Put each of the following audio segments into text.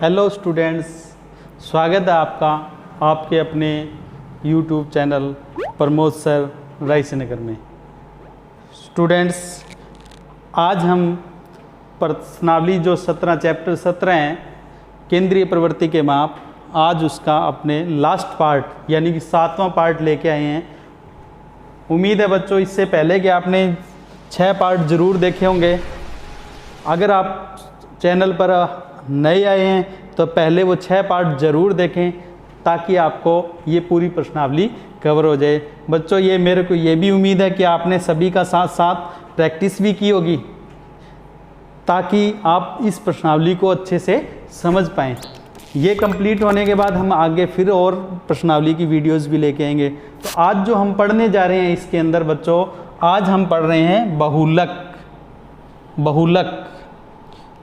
Hello students, स्वागत है आपका आपके अपने यूट्यूब चैनल प्रमोद सर रायसेनगर में। स्टूडेंट्स, आज हम प्रश्नावली जो 17 चैप्टर 17 हैं केंद्रीय प्रवृत्ति के माप, आज उसका अपने लास्ट पार्ट यानी कि 7वां पार्ट लेके आए हैं। उम्मीद है बच्चों इससे पहले कि आपने 6 पार्ट ज़रूर देखे होंगे। अगर आप चैनल पर नए आए हैं तो पहले वो 6 पार्ट ज़रूर देखें ताकि आपको ये पूरी प्रश्नावली कवर हो जाए। बच्चों ये मेरे को ये भी उम्मीद है कि आपने सभी का साथ साथ प्रैक्टिस भी की होगी ताकि आप इस प्रश्नावली को अच्छे से समझ पाएँ। ये कंप्लीट होने के बाद हम आगे फिर और प्रश्नावली की वीडियोस भी लेके आएंगे। तो आज जो हम पढ़ने जा रहे हैं इसके अंदर बच्चों, आज हम पढ़ रहे हैं बहुलक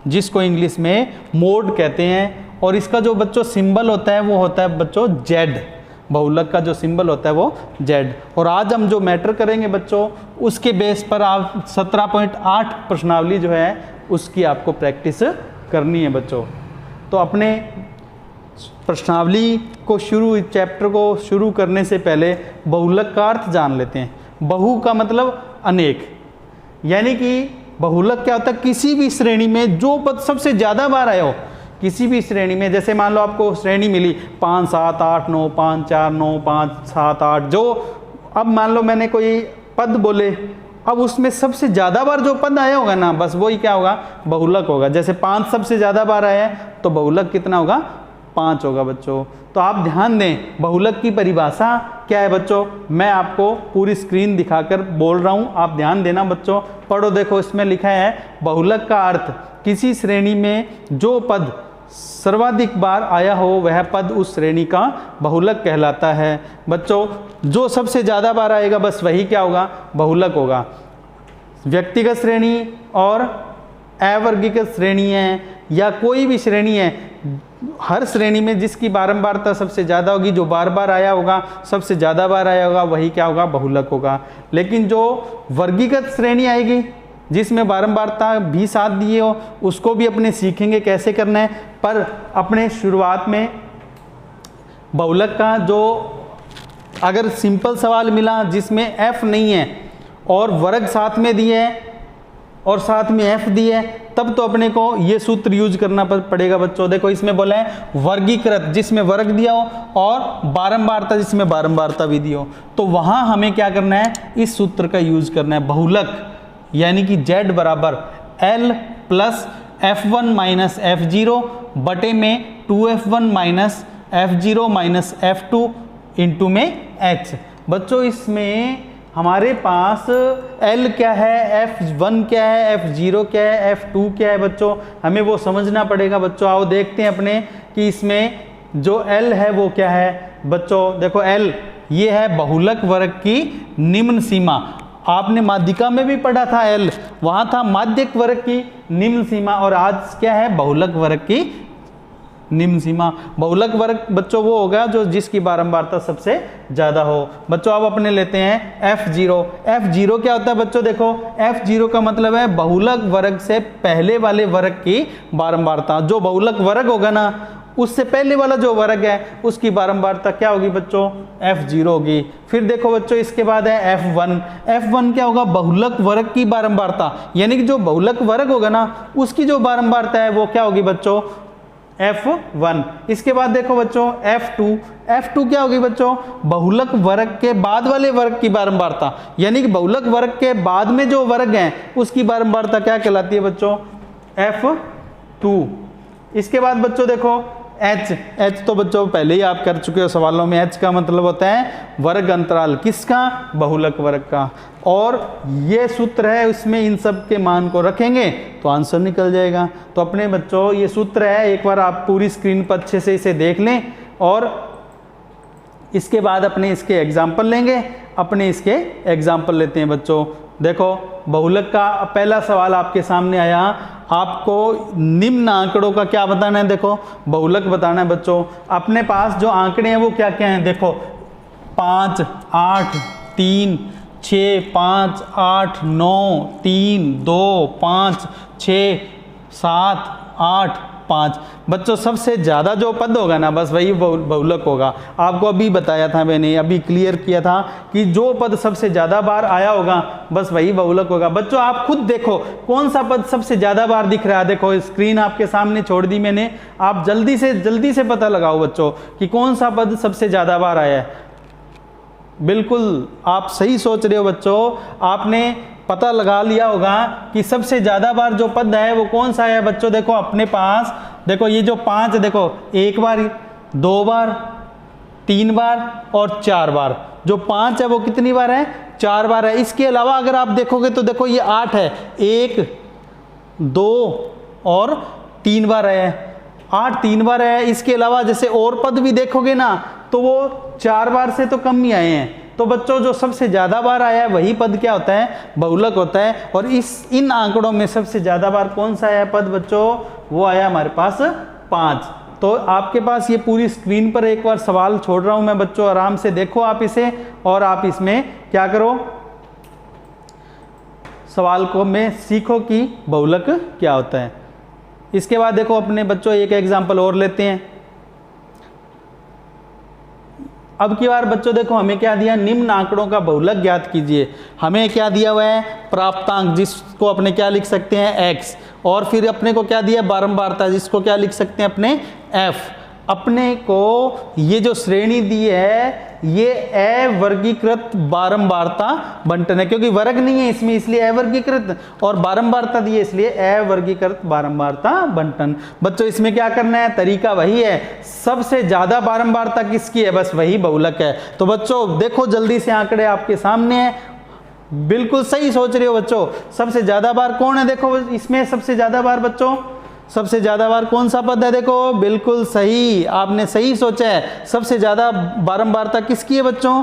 जिसको इंग्लिश में मोड कहते हैं। और इसका जो बच्चों सिंबल होता है वो होता है बच्चों जेड। बहुलक का जो सिंबल होता है वो जेड। और आज हम जो मैटर करेंगे बच्चों उसके बेस पर आप 17.8 प्रश्नावली जो है उसकी आपको प्रैक्टिस करनी है बच्चों। तो अपने प्रश्नावली को चैप्टर को शुरू करने से पहले बहुलक का अर्थ जान लेते हैं। बहु का मतलब अनेक, यानी कि बहुलक क्या होता है, किसी भी श्रेणी में जो पद सबसे ज़्यादा बार आया हो, किसी भी श्रेणी में। जैसे मान लो आपको श्रेणी मिली 5 7 8 9 5 4 9 5 7 8, जो अब मान लो मैंने कोई पद बोले, अब उसमें सबसे ज़्यादा बार जो पद आया होगा ना, बस वही क्या होगा, बहुलक होगा। जैसे 5 सबसे ज़्यादा बार आया है तो बहुलक कितना होगा, 5 होगा बच्चों। तो आप ध्यान दें, बहुलक की परिभाषा क्या है बच्चों, मैं आपको पूरी स्क्रीन दिखाकर बोल रहा हूँ, आप ध्यान देना बच्चों। पढ़ो, देखो इसमें लिखा है बहुलक का अर्थ किसी श्रेणी में जो पद सर्वाधिक बार आया हो वह पद उस श्रेणी का बहुलक कहलाता है। बच्चों जो सबसे ज़्यादा बार आएगा बस वही क्या होगा, बहुलक होगा। व्यक्तिगत श्रेणी और अवर्गीकृत श्रेणी है या कोई भी श्रेणी है, हर श्रेणी में जिसकी बारंबारता सबसे ज़्यादा होगी, जो बार बार आया होगा, सबसे ज़्यादा बार आया होगा, वही क्या होगा, बहुलक होगा। लेकिन जो वर्गीकृत श्रेणी आएगी जिसमें बारंबारता भी साथ दिए हो, उसको भी अपने सीखेंगे कैसे करना है। पर अपने शुरुआत में बहुलक का जो अगर सिंपल सवाल मिला जिसमें एफ नहीं है और वर्ग साथ में दिए है और साथ में एफ दिए है, तब तो अपने को ये सूत्र यूज करना पड़ेगा बच्चों। देखो इसमें बोला है वर्गीकृत जिसमें वर्ग दिया हो और बारंबारता जिसमें बारंबारता भी दी हो, तो वहां हमें क्या करना है, इस सूत्र का यूज करना है। बहुलक यानी कि z बराबर l plus f1 minus f0 बटे में 2f1 minus f0 minus f2 into में h। बच्चों इसमें हमारे पास L क्या है, F1 क्या है, F0 क्या है, F2 क्या है बच्चों, हमें वो समझना पड़ेगा बच्चों। आओ देखते हैं अपने कि इसमें जो L है वो क्या है बच्चों। देखो L ये है बहुलक वर्ग की निम्न सीमा। आपने माध्यिका में भी पढ़ा था L, वहाँ था माध्यक वर्ग की निम्न सीमा, और आज क्या है, बहुलक वर्ग की निम्न सीमा। बहुलक वर्ग बच्चों वो होगा जो जिसकी बारंबारता सबसे ज़्यादा हो। बच्चों अब अपने लेते हैं F0। F0 क्या होता है बच्चों, देखो F0 का मतलब है बहुलक वर्ग से पहले वाले वर्ग की बारंबारता। जो बहुलक वर्ग होगा ना उससे पहले वाला जो वर्ग है उसकी बारंबारता क्या होगी बच्चों, F0 होगी। फिर देखो बच्चों इसके बाद है F1। F1 क्या होगा, बहुलक वर्ग की बारंबारता, यानी कि जो बहुलक वर्ग होगा ना उसकी जो बारंबारता है वो क्या होगी बच्चों, F1। इसके बाद देखो बच्चों F2। F2 क्या होगी बच्चों, बहुलक वर्ग के बाद वाले वर्ग की बारंबारता, यानी कि बहुलक वर्ग के बाद में जो वर्ग हैं उसकी बारंबारता क्या कहलाती है बच्चों, F2। इसके बाद बच्चों देखो H तो बच्चों पहले ही आप कर चुके हो सवालों में। H का मतलब होता है वर्ग अंतराल, किसका, बहुलक वर्ग का। और ये सूत्र है, उसमें इन सब के मान को रखेंगे तो आंसर निकल जाएगा। तो अपने बच्चों ये सूत्र है, एक बार आप पूरी स्क्रीन पर अच्छे से इसे देख लें और इसके बाद अपने इसके एग्जाम्पल लेंगे। अपने इसके एग्जाम्पल लेते हैं बच्चों। देखो बहुलक का पहला सवाल आपके सामने आया, आपको निम्न आंकड़ों का क्या बताना है, देखो बहुलक बताना है बच्चों। अपने पास जो आंकड़े हैं वो क्या क्या हैं, देखो 5 8 3 6 5 8 9 3 2 5 6 7 8 5। बच्चों सबसे ज़्यादा जो पद होगा ना बस वही बहुलक होगा। आपको अभी बताया था मैंने, अभी क्लियर किया था कि जो पद सबसे ज़्यादा बार आया होगा बस वही बहुलक होगा। बच्चों आप खुद देखो कौन सा पद सबसे ज़्यादा बार दिख रहा है। देखो स्क्रीन आपके सामने छोड़ दी मैंने, आप जल्दी से पता लगाओ बच्चों कि कौन सा पद सबसे ज़्यादा बार आया है। बिल्कुल आप सही सोच रहे हो बच्चों, आपने पता लगा लिया होगा कि सबसे ज़्यादा बार जो पद है वो कौन सा है। बच्चों देखो अपने पास, देखो ये जो 5 देखो 1 बार, 2 बार, 3 बार और 4 बार। जो 5 है वो कितनी बार है, 4 बार है। इसके अलावा अगर आप देखोगे तो देखो ये 8 है, 1, 2 और 3 बार है, 8 3 बार है। इसके अलावा जैसे और पद भी देखोगे ना तो वो 4 बार से तो कम ही आए हैं। तो बच्चों जो सबसे ज़्यादा बार आया है वही पद क्या होता है, बहुलक होता है। और इन आंकड़ों में सबसे ज़्यादा बार कौन सा आया पद बच्चों, वो आया हमारे पास 5। तो आपके पास ये पूरी स्क्रीन पर एक बार सवाल छोड़ रहा हूँ मैं बच्चों, आराम से देखो आप इसे और आप इसमें क्या करो, सवाल को में सीखो कि बहुलक क्या होता है। इसके बाद देखो अपने बच्चों एक एग्जाम्पल और लेते हैं। अब की बार बच्चों देखो हमें क्या दिया, निम्न आंकड़ों का बहुलक ज्ञात कीजिए। हमें क्या दिया हुआ है, प्राप्तांक, जिसको अपने क्या लिख सकते हैं x, और फिर अपने को क्या दिया, बारंबारता, जिसको क्या लिख सकते हैं अपने f। अपने को ये जो श्रेणी दी है ये अवर्गीकृत बारंबारता बंटन है, क्योंकि वर्ग नहीं है इसमें इसलिए अवर्गीकृत, और बारंबारता दी है इसलिए अवर्गीकृत बारंबारता बंटन। बच्चों इसमें क्या करना है, तरीका वही है, सबसे ज्यादा बारंबारता किसकी है बस वही बहुलक है। तो बच्चों देखो जल्दी से आंकड़े आपके सामने है, बिल्कुल सही सोच रहे हो बच्चों। सबसे ज्यादा बार कौन है, देखो इसमें सबसे ज्यादा बार बच्चों, सबसे ज्यादा बार कौन सा पद है, देखो बिल्कुल सही, आपने सही सोचा है। सबसे ज्यादा बारंबारता किसकी है बच्चों,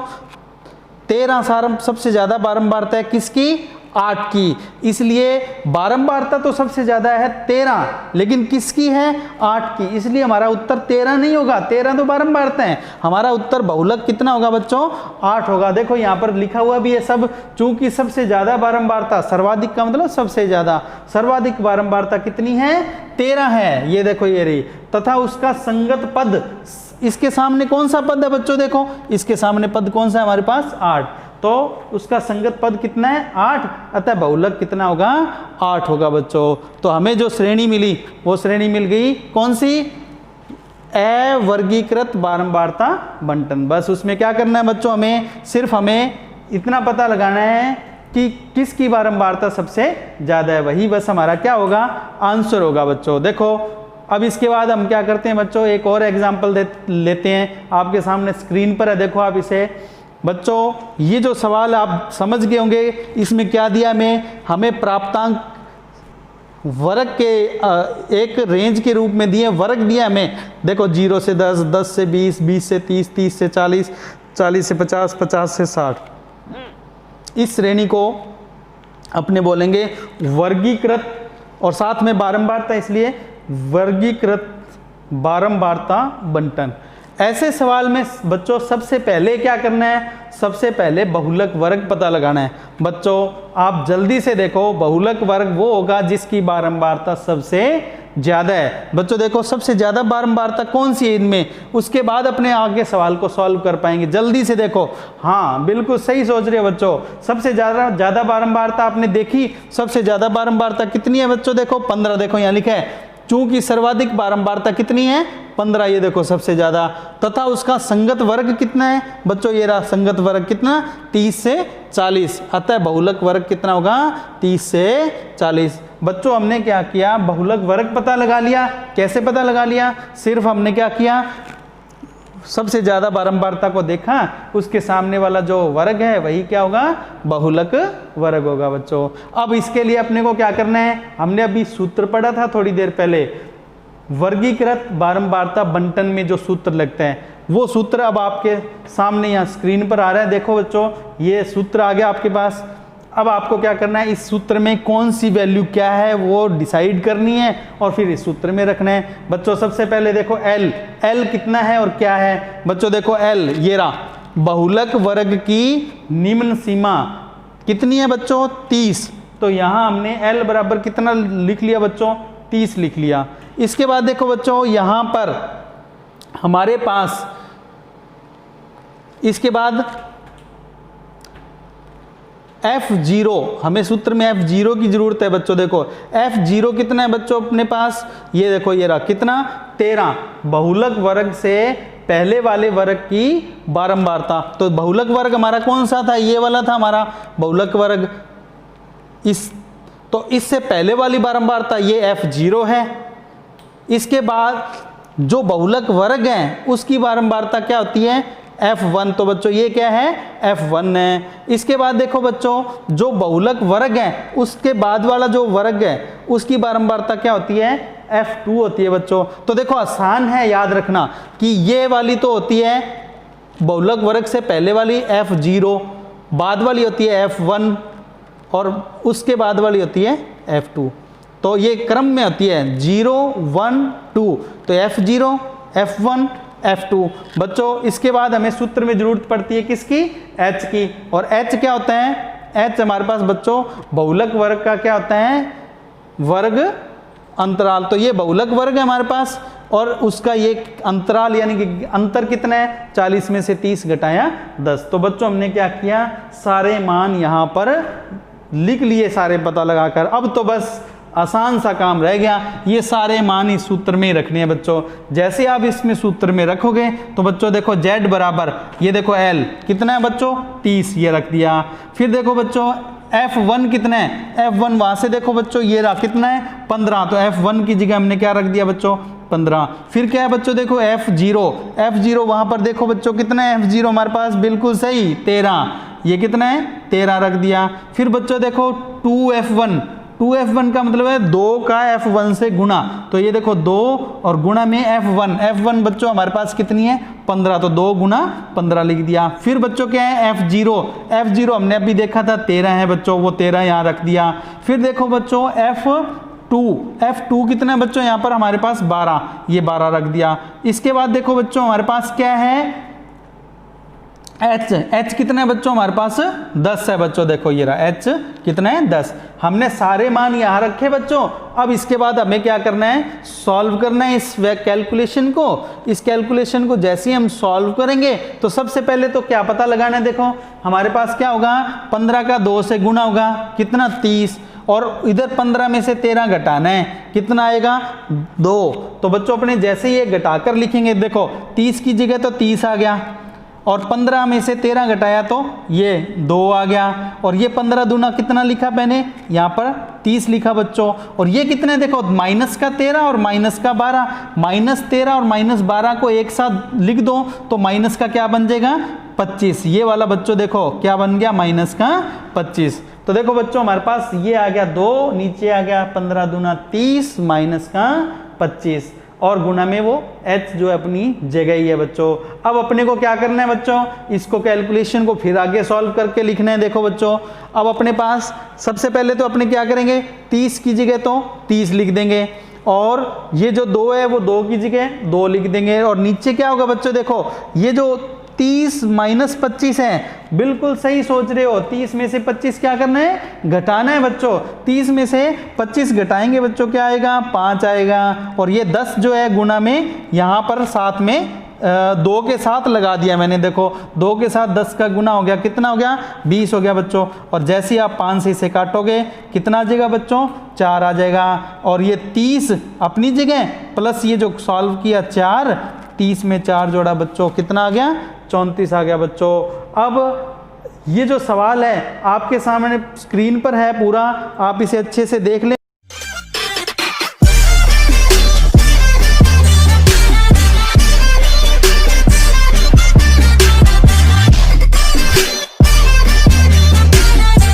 13 सबसे ज्यादा बारंबारता है किसकी, 8 की। इसलिए बारंबारता तो सबसे ज्यादा है 13, लेकिन किसकी है, 8 की। इसलिए हमारा उत्तर 13 नहीं होगा, 13 तो बारंबारता है, हमारा उत्तर बहुलक कितना होगा बच्चों, 8 होगा। देखो यहाँ पर लिखा हुआ भी है सब, चूंकि सबसे ज्यादा बारंबारता, सर्वाधिक का मतलब सबसे ज्यादा, सर्वाधिक बारंबारता कितनी है, 13 है, ये देखो ये रही, तथा उसका संगत पद, इसके सामने कौन सा पद है बच्चों, देखो इसके सामने पद कौन सा है हमारे पास, 8, तो उसका संगत पद कितना है, 8, अतः बहुलक कितना होगा, 8 होगा बच्चों। तो हमें जो श्रेणी मिली वो श्रेणी मिल गई कौन सी, अवर्गीकृत बारंबारता बंटन। बस उसमें क्या करना है बच्चों, हमें इतना पता लगाना है कि किसकी बारंबारता सबसे ज्यादा है, वही बस हमारा क्या होगा, आंसर होगा बच्चों। देखो अब इसके बाद हम क्या करते हैं बच्चों, एक और एग्जाम्पल लेते हैं, आपके सामने स्क्रीन पर है, देखो आप इसे। बच्चों ये जो सवाल आप समझ गए होंगे, इसमें क्या दिया हमें प्राप्तांक वर्ग के एक रेंज के रूप में दिए, वर्ग दिया हमें, देखो 0 से 10, 10 से 20, 20 से 30, 30 से 40, 40 से 50, 50 से 60। इस श्रेणी को अपने बोलेंगे वर्गीकृत, और साथ में बारंबारता, इसलिए वर्गीकृत बारंबारता बंटन। ऐसे सवाल में बच्चों सबसे पहले क्या करना है, सबसे पहले बहुलक वर्ग पता लगाना है। बच्चों आप जल्दी से देखो, बहुलक वर्ग वो होगा जिसकी बारंबारता सबसे ज्यादा है। बच्चों देखो सबसे ज्यादा बारंबारता कौन सी है इनमें, उसके बाद अपने आगे सवाल को सॉल्व कर पाएंगे। जल्दी से देखो, हाँ बिल्कुल सही सोच रहे हो बच्चों, सबसे ज्यादा बारंबारता आपने देखी, सबसे ज्यादा बारंबारता कितनी है बच्चों, देखो 15, देखो यहाँ लिखा है, चूंकि सर्वाधिक बारंबारता कितनी है, 15, ये देखो सबसे ज्यादा, तथा उसका संगत वर्ग कितना है बच्चों, ये रहा संगत वर्ग कितना, 30 से 40, अतः बहुलक वर्ग कितना होगा, 30 से 40। बच्चों हमने क्या किया, बहुलक वर्ग पता लगा लिया। कैसे पता लगा लिया, सिर्फ हमने क्या किया, सबसे ज्यादा बारंबारता को देखा, उसके सामने वाला जो वर्ग है वही क्या होगा, बहुलक वर्ग होगा बच्चों। अब इसके लिए अपने को क्या करना है, हमने अभी सूत्र पढ़ा था थोड़ी देर पहले, वर्गीकृत बारंबारता बंटन में जो सूत्र लगता है, वो सूत्र अब आपके सामने यहाँ स्क्रीन पर आ रहा है। देखो बच्चों ये सूत्र आ गया आपके पास। अब आपको क्या करना है, इस सूत्र में कौन सी वैल्यू क्या है वो डिसाइड करनी है और फिर इस सूत्र में रखना है। बच्चों सबसे पहले देखो L कितना है और क्या है। बच्चों देखो L ये रहा, बहुलक वर्ग की निम्न सीमा कितनी है बच्चों, 30। तो यहाँ हमने L बराबर कितना लिख लिया बच्चों, 30 लिख लिया। इसके बाद देखो बच्चों यहाँ पर हमारे पास इसके बाद F0, हमें सूत्र में F0 की जरूरत है बच्चों। देखो F0 कितना है बच्चों अपने पास, ये देखो ये रहा कितना 13, बहुलक वर्ग से पहले वाले वर्ग की बारंबारता। तो बहुलक वर्ग हमारा कौन सा था, ये वाला था हमारा बहुलक वर्ग। तो इससे पहले वाली बारंबारता ये F0 है। इसके बाद जो बहुलक वर्ग है उसकी बारंबारता क्या होती है F1। तो बच्चों ये क्या है F1 है। इसके बाद देखो बच्चों जो बहुलक वर्ग है उसके बाद वाला जो वर्ग है उसकी बारंबारता क्या होती है F2 होती है बच्चों। तो देखो आसान है याद रखना कि ये वाली तो होती है बहुलक वर्ग से पहले वाली F0, बाद वाली होती है F1 और उसके बाद वाली होती है F2। तो ये क्रम में होती है 0 1 2। तो F0 F1 F2 बच्चों। इसके बाद हमें सूत्र में जरूरत पड़ती है किसकी, H की। और H क्या होता है, H हमारे पास बच्चों बहुलक वर्ग का क्या होता है वर्ग अंतराल। तो ये बहुलक वर्ग है हमारे पास और उसका ये अंतराल यानी कि अंतर कितना है 40 में से 30 घटाया 10। तो बच्चों हमने क्या किया, सारे मान यहाँ पर लिख लिए सारे पता लगाकर। अब तो बस आसान सा काम रह गया, ये सारे मान इस सूत्र में ही रखने हैं बच्चों। जैसे आप इसमें सूत्र में रखोगे तो बच्चों देखो Z बराबर ये देखो L कितना है बच्चों 30, ये रख दिया। फिर देखो बच्चों F1 कितना है, F1 वहां से देखो बच्चों ये रहा कितना है 15। तो F1 की जगह हमने क्या रख दिया बच्चों 15। फिर क्या है बच्चों देखो F0 वहां पर देखो बच्चों कितना है F0 हमारे पास बिल्कुल सही 13, ये कितना है 13 रख दिया। फिर बच्चों देखो 2F1 का मतलब है 2 का F1 से गुणा। तो ये देखो 2 और गुणा में F1 बच्चों हमारे पास कितनी है 15। तो 2 गुणा 15 लिख दिया। फिर बच्चों क्या है F0 हमने अभी देखा था 13 है बच्चों, वो 13 यहाँ रख दिया। फिर देखो बच्चों F2 कितना है बच्चों यहाँ पर हमारे पास 12, ये 12 रख दिया। इसके बाद देखो बच्चों हमारे पास क्या है H कितना है बच्चों हमारे पास 10 है बच्चों। देखो ये रहा H कितना है 10। हमने सारे मान यहाँ रखे बच्चों। अब इसके बाद हमें क्या करना है, सॉल्व करना है इस कैलकुलेशन को। इस कैलकुलेशन को जैसे ही हम सॉल्व करेंगे तो सबसे पहले तो क्या पता लगाना है, देखो हमारे पास क्या होगा 15 का 2 से गुणा होगा कितना 30 और इधर 15 में से 13 घटाना है कितना आएगा 2। तो बच्चों अपने जैसे ही ये घटाकर लिखेंगे देखो 30 की जगह तो 30 आ गया और 15 में से 13 घटाया तो ये 2 आ गया। और ये 15 दूना कितना लिखा मैंने यहाँ पर 30 लिखा बच्चों। और ये कितने देखो माइनस का 13 और माइनस का 12, माइनस 13 और माइनस 12 को एक साथ लिख दो तो माइनस का क्या बन जाएगा 25। ये वाला बच्चों देखो क्या बन गया माइनस का 25। तो देखो बच्चों हमारे पास ये आ गया 2, नीचे आ गया 15 दूना 30 माइनस का 25 और गुणा में वो H जो है अपनी जगह ही है बच्चों। अब अपने को क्या करना है बच्चों, इसको कैलकुलेशन को फिर आगे सॉल्व करके लिखना है। देखो बच्चों अब अपने पास सबसे पहले तो अपने क्या करेंगे 30 की जगह तो 30 लिख देंगे और ये जो 2 है वो 2 की जगह 2 लिख देंगे। और नीचे क्या होगा बच्चों देखो ये जो 30 माइनस 25 है, बिल्कुल सही सोच रहे हो। 30 में से 25 क्या करना है घटाना है बच्चों। 30 में से 25 घटाएंगे बच्चों क्या आएगा 5 आएगा। और ये 10 जो है गुणा में यहाँ पर साथ में 2 के साथ लगा दिया मैंने। देखो 2 के साथ 10 का गुना हो गया कितना हो गया 20 हो गया बच्चों। और जैसे ही आप 5 से इसे काटोगे कितना आ जाएगा बच्चों 4 आ जाएगा। और ये 30 अपनी जगह प्लस ये जो सॉल्व किया 4, 30 में 4 जोड़ा बच्चों कितना आ गया 34 आ गया बच्चों। अब ये जो सवाल है आपके सामने स्क्रीन पर है पूरा, आप इसे अच्छे से देख लें।